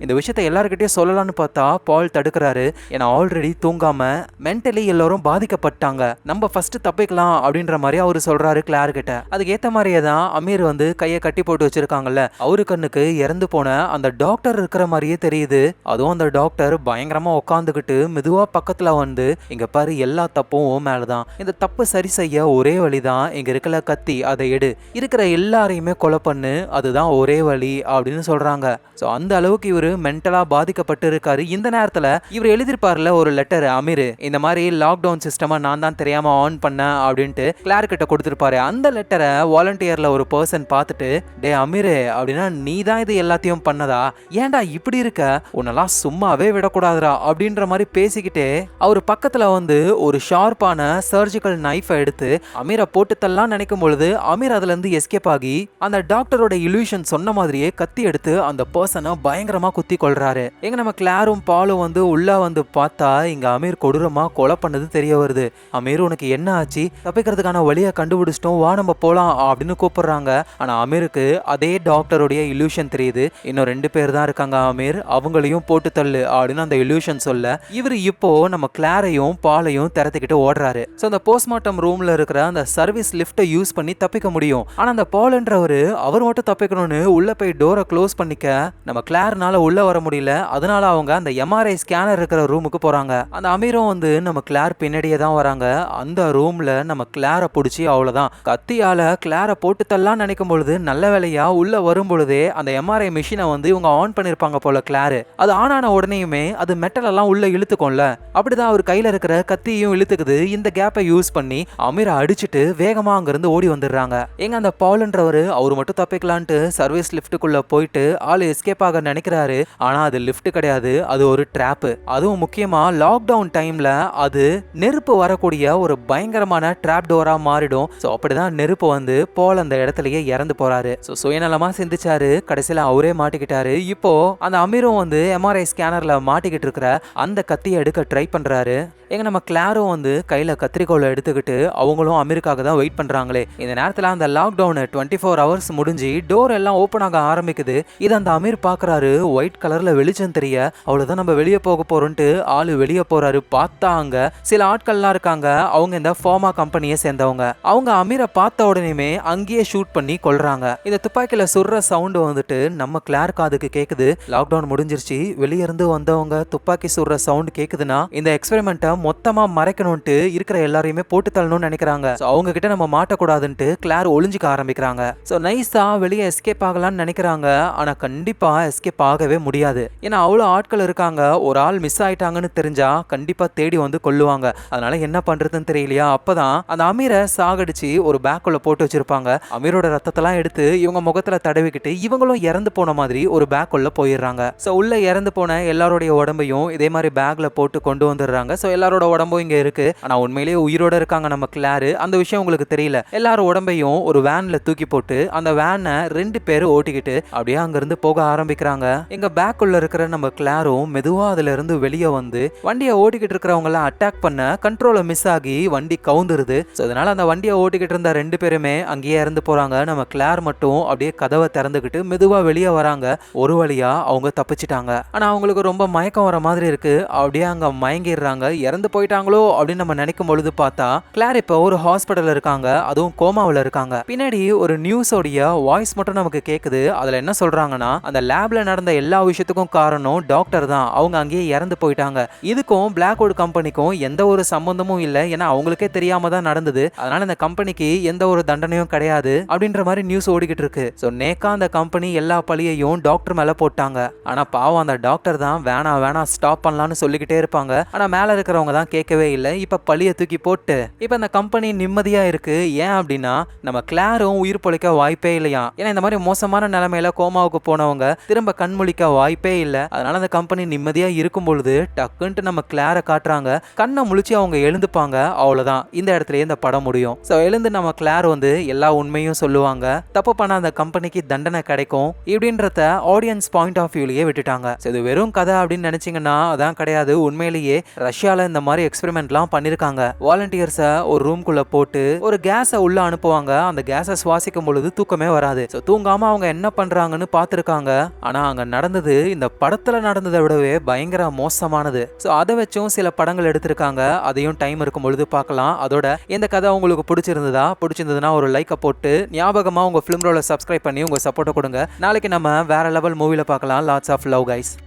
இந்த விஷயத்தை எல்லாருக்கிட்டையும் சொல்லலான்னு பார்த்தா பால் தடுக்கிறாரு. ஏன்னா ஆல்ரெடி தூங்காம மென்டலி எல்லாரும் பாதிக்கப்பட்டாங்க, நம்ம ஃபர்ஸ்ட் தப்பிக்கலாம் அப்படின்ற மாதிரி அவரு சொல்றாரு கிளார் கிட்ட. அதுக்கு ஏத்த மாதிரியே தான் அமீர் வந்து கையை கட்டி போட்டு வச்சிருக்காங்கல்ல, அவரு கண்ணுக்கு இறந்து போன அந்த டாக்டர் இருக்கிற மாதிரியே தெரியுது. அதுவும் அந்த டாக்டர் பயங்கரமா உட்காந்துக்கிட்டு மெதுவா பக்கத்துல வந்து, இங்க பாரு எல்லா தப்பும் ஓ மேலதான், இந்த தப்பு சரி செய்ய ஒரே வழிதான், இங்க இருக்கல கத்தி, அதை எடு, இருக்கிற எல்லாரையுமே கொலை பண்ணு, அதுதான் ஒரே வழி அப்படின்னு சொல்றாங்க. அந்த அளவுக்கு இவரு மென்டலா பாதிக்கப்பட்டு இருக்காரு. இந்த நேரத்துல இவர் எழுதிருப்பார்ல ஒரு லெட்டர், அமீர் இந்த மாதிரி லாக்டவுன் சிஸ்டமா நான் தான் தெரியாம ஆன் பண்ணேன் அப்படின்ட்டு கிளார் கிட்ட கொடுத்திருப்பாரு. அந்த லெட்டரை வாலண்டியர்ல ஒரு பர்சன் பார்த்துட்டு, டே அமீர், அப்படின்னா நீ தான் இது எல்லாத்தையும் பண்ணதா, ஏன்டா இப்படி இருக்க, உன்னெல்லாம் சும்மாவே விடக்கூடாதுரா அப்படின்ற மாதிரி பேசிக்கிட்டே அவர் பக்கத்துல வந்து ஒரு ஷார்ப்பான சர்ஜிக்கல் நைஃபை எடுத்து அமீரை போட்டு தள்ளலாம் நினைக்கும் பொழுது அமீர் அதுல இருந்து எஸ்கேப் ஆகி அந்த டாக்டரோட இல்யூஷன் சொன்ன மாதிரியே கத்தி எடுத்து அந்த பர்சனை பயங்கரமா குத்தி கொள்றாரு. எங்க நம்ம கிளாரும் பாலும் வந்து உள்ள வந்து பார்த்தா இங்க அமீர் கொடூரமா கொலை பண்ணது தெரிய வருது. அமீர் உனக்கு என்ன ஆச்சு, தப்பிக்கிறதுக்கான வழியை கண்டுபிடிச்சிட்டோம், வா நம்ம போலாம் அப்படின்னு கூப்பிடுறாங்க. ஆனா அமீருக்கு அதே டாக்டருடைய இல்யூஷன் தெரியுது. இன்னும் 2 பேர் தான் இருக்காங்க அமீர், அவங்களையும் போட்டு தள்ளு அப்படின்னு அந்த இல்யூஷன் சொல்ல இவர் இப்போ நம்ம கிளாரையும் பாலையும் திறத்துக்கிட்டு ஓடுறாரு. சோ அந்த போஸ்ட்மார்ட்டம் ரூம்ல இருக்கிற அந்த சர்வீஸ் லிஃப்ட்டை யூஸ் பண்ணி தப்பிக்க முடியும். ஆனா அந்த பால்ன்றவரு அவர் மட்டும் தப்பிக்கணும்னு உள்ள போய் டோரை க்ளோஸ் பண்ணிக்க நம்ம கிளார்னால உள்ள வர முடியல. அதனால அவங்க அந்த எம்ஆர்ஐ ஸ்கேனர் இருக்கிற ரூமுக்கு போறாங்க. அந்த அமீரும் வந்து நம்ம கிளார் பின்னாடியே தான் வராங்க. அந்த ரூம்ல நம்ம கிளாரை பிடிச்சி அவ்வளவுதான் கத்தியால கிளாரை போட்டு தள்ளலாம் நினைக்கும் பொழுது நல்ல வேலையா உள்ள வரும் பொழுதே அந்த எம்ஆர்ஐ மிஷினை வந்து இவங்க ஆன் பண்ணிருப்பாங்க போல. கிளாரு அது ஆன் ஆன உடனேயுமே அது மெட்டல் எல்லாம் உள்ள இழுத்துக்கும்ல, அப்படிதான் அவர் கையில இருக்கிற கத்தியும் இழுத்துக்குது. இந்த கேப்பை யூஸ் பண்ணி அமீரை அடிச்சுட்டு வேகமா அங்க இருந்து ஓடி வந்துடுறாங்க. எங்க அந்த பால்ன்றவரு அவர் மட்டும் தப்பிக்கலான்ட்டு சர்வீஸ் லிஃப்ட்டுக்குள்ள போயிட்டு ஆளு எஸ்கேப் ஆக நினைக்கிறாரு. ஆனா அது லிஃப்ட் கிடையாது, அது ஒரு ட்ராப். அதுவும் முக்கியமா லாக்டவுன் டைம்ல அது நெருப்பு வரக்கூடிய ஒரு பயங்கரமான ட்ராப் டோரா மாறிடும். சோ அப்படிதான் நெருப்பு வந்து பால் அந்த இடத்துலயே இறந்து போறாரு. சோ சுயநலமா சிந்திச்சாரு, கடைசியில அவரே மாட்டிக்கிட்டாரு. இப்போ அந்த அமீரும் வந்து எம்ஆர்ஐ ஸ்கேனர்ல மாட்டிக்கிட்டு இருக்கிற அந்த கத்தியை எடுக்க ட்ரை பண்றாரு. எங்க நம்ம கிளாரும் வந்து கையில கத்திரிக்கோலை எடுத்துக்கிட்டு அவங்களும் அமீருக்காக தான் வெயிட் பண்றாங்களே. இந்த நேரத்துல அந்த லாக்டவுன் 24 ஹவர்ஸ் முடிஞ்சு டோர் எல்லாம் ஓபன் ஆக ஆரம்பிக்குது. இது அந்த அமீர் பாக்குறாரு, ஒயிட் கலர்ல வெளிச்சம் தெரிய அவ்வளவுதான் நம்ம வெளியே போக போறோம்ட்டு ஆளு வெளியே போறாரு. பார்த்தா அங்க சில ஆட்கள்லாம் இருக்காங்க, அவங்க இந்த ஃபார்மா கம்பெனியை சேர்ந்தவங்க. அவங்க அமீரை பார்த்த உடனேயுமே அங்கேயே ஷூட் பண்ணி கொல்றாங்க. இந்த துப்பாக்கியில சுடுற சவுண்ட் வந்துட்டு நம்ம கிளார் காதுக்கு கேக்குது. லாக்டவுன் முடிஞ்சிருச்சு, வெளியே இருந்து வந்தவங்க துப்பாக்கி சுடுற சவுண்ட் கேக்குதுன்னா இந்த எக்ஸ்பெரிமெண்ட்டை மொத்தமா மறைக்கணும்ட்டு இருக்கிற எல்லாரையுமே போட்டு தள்ளணும்னு நினைக்கிறாங்க. அவங்க கிட்ட நம்ம மாட்டக்கூடாதுன்ட்டு கிளார் ஒளிஞ்சிக்க ஆரம்பிக்கிறாங்க. சோ நைஸா வெளியே எஸ்கேப் ஆகலாம்னு நினைக்கிறாங்க. ஆனா கண்டிப்பா எஸ்கேப் ஆகவே முடியாது. ஏன்னா அவ்வளவு ஆட்கள் இருக்காங்க, ஒரு ஆள் மிஸ் ஆயிட்டாங்கன்னு தெரிஞ்சா கண்டிப்பா தேடி வந்து கொல்லுவாங்க. அதனால என்ன பண்றதுன்னு தெரியலையா. அப்பதான் அந்த அமீரை சாகடிச்சு ஒரு பேக்குள்ள போட்டு வச்சிருப்பாங்க. அமீரோட ரத்தத்தெல்லாம் எடுத்து இவங்க முகத்துல தடவிக்கிட்டு இவங்களும் இறந்து போன மாதிரி ஒரு பேக்குள்ள போயிடுறாங்க. சோ உள்ள இறந்து போன எல்லாருடைய உடம்பையும் இதே மாதிரி பேக்ல போட்டு கொண்டு வந்துடுறாங்க. சோ எல்லாரோட உடம்பும் இங்க இருக்கு. ஆனா உண்மையிலேயே உயிரோட இருக்காங்க நம்ம கிளாரு. அந்த விஷயம் உங்களுக்கு தெரியல. எல்லாரும் உடம்பையும் ஒரு வேன்ல தூக்கி போட்டு அந்த வேனை 2 பேர் ஓட்டிக்கிட்டு அப்படியே அங்க இருந்து போக ஆரம்பிக்கிறாங்க. எங்க பேக்குள்ள இருக்கிற நம்ம கிளாரும் மெதுவா அதுல இருந்து வெளியே வந்து வண்டியை ஓட்டிக்கிட்டு இருக்கிறவங்க எல்லாம் அட்டாக் பண்ண கண்ட்ரோல மிஸ் ஆகி வண்டி கவுந்துருது. அதனால அந்த வண்டியை ஓட்டிக்கிட்டு இருந்த 2 பேருமே அங்கேயே இறந்து போறாங்க. நம்ம கிளார் மட்டும் அப்படியே கதவை திறந்துக்கிட்டு மெதுவா வெளியே வராங்க. ஒரு வழியா அவங்க தப்பிச்சிட்டாங்க. ஆனா அவங்களுக்கு ரொம்ப மயக்கம் வர மாதிரி இருக்கு. அப்படியே அங்க மயங்கிடுறாங்க. இறந்து போயிட்டாங்களோ அப்படின்னு நம்ம நினைக்கும் பொழுது பார்த்தா கிளார் இப்ப ஒரு ஹாஸ்பிட்டல்ல இருக்காங்க, அதுவும் கோமாவில் இருக்காங்க. பின்னாடி ஒரு நியூஸோடைய வாய்ஸ் மட்டும் நமக்கு கேக்குது. அதுல என்ன சொல்றாங்கன்னா அந்த லேப்ல நடந்த எல்லா விஷயத்துக்கும் காரணம் டாக்டர் தான், அவங்க அங்கேயே இறந்து போயிட்டாங்க. இதுக்கும் பிளாக்வுட் கம்பெனிக்கும் எந்த ஒரு சம்பந்தமும் இல்லை, ஏன்னா அவங்களுக்கே தெரியாம தான் நடந்தது. அதனால இந்த கம்பெனிக்கு எந்த ஒரு தண்டனையும் கிடையாது அப்படின்ற மாதிரி நியூஸ் ஓடிக்கிட்டு இருக்கு. சோ நேக்கா அந்த கம்பெனி எல்லா பழியையும் டாக்டர் மேல போட்டாங்க. ஆனா பாவம் அந்த டாக்டர் தான் வேணா வேணா ஸ்டாப் பண்ணலாம்னு சொல்லிக்கிட்டே இருப்பாங்க. ஆனா மேல இருக்கிறவங்க தான் கேட்கவே இல்லை. இப்ப பழிய தூக்கி போட்டு இப்ப இந்த கம்பெனி நிம்மதியா இருக்கு. ஏன் அப்படின்னா நம்ம கிளாரும் உயிர் பொழைக்க வாய்ப்பே இல்லையா. ஏன்னா இந்த மாதிரி மோசமான நிலைமையில கோமாவுக்கு போனவங்க திரும்ப கண்முழிக்க வாய்ப்பே இல்லை. அதனால அந்த கம்பெனி நிம்மதியா இருக்கும் பொழுது டக்குன்ட்டு நம்ம கிளாரை காட்டுறாங்க. கண்ணை முழிச்சு அவங்க எழுந்துப்பாங்க. அவ்வளவுதான், இந்த இடத்துலயே இந்த படம் முடியும். சோ எழுந்து நம்ம கிளார் வந்து எல்லா உண்மையும் சொல்லுவாங்க. தப்பு பண்ண அந்த கம்பெனிக்கு தண்டனை கிடைக்கும் இப்படின்றத ஆடியன்ஸ் பாயிண்ட் ஆஃப் வியூலயே விட்டுட்டாங்க. இது வெறும் கதை அப்படின்னு நினைச்சீங்கன்னா அதான் கிடையாது. உண்மையிலேயே ரஷ்யால இந்த மாதிரி எக்ஸ்பெரிமெண்ட்லாம் பண்ணிருக்காங்க. வாலண்டியர்ஸை ஒரு ரூம்குள்ள போட்டு ஒரு கேஸை உள்ள அனுப்புவாங்க. அந்த கேஸை சுவாசிக்கும் பொழுது தூக்கமே வராது. தூங்காம அவங்க என்ன பண்றாங்கன்னு பார்த்திருக்காங்க. ஆனா அங்க நடந்தது இந்த படத்துல நடந்ததை விடவே பயங்கர மோசமானது. அதை வச்சும் சில படங்கள் எடுத்திருக்காங்க. அதையும் டைம் இருக்கும் பொழுது பார்க்கலாம். அதோட இந்த கதை உங்களுக்கு பிடிச்சிருந்ததுன்னா ஒரு லைக்கை போட்டு ஞாபகமா உங்க ஃபிலிம் ரோல சப்ஸ்கிரைப் பண்ணி உங்க சப்போர்ட்டை கொடுங்க. நாளைக்கு நம்ம வேற லெவல் மூவில பார்க்கலாம். Lots of love guys.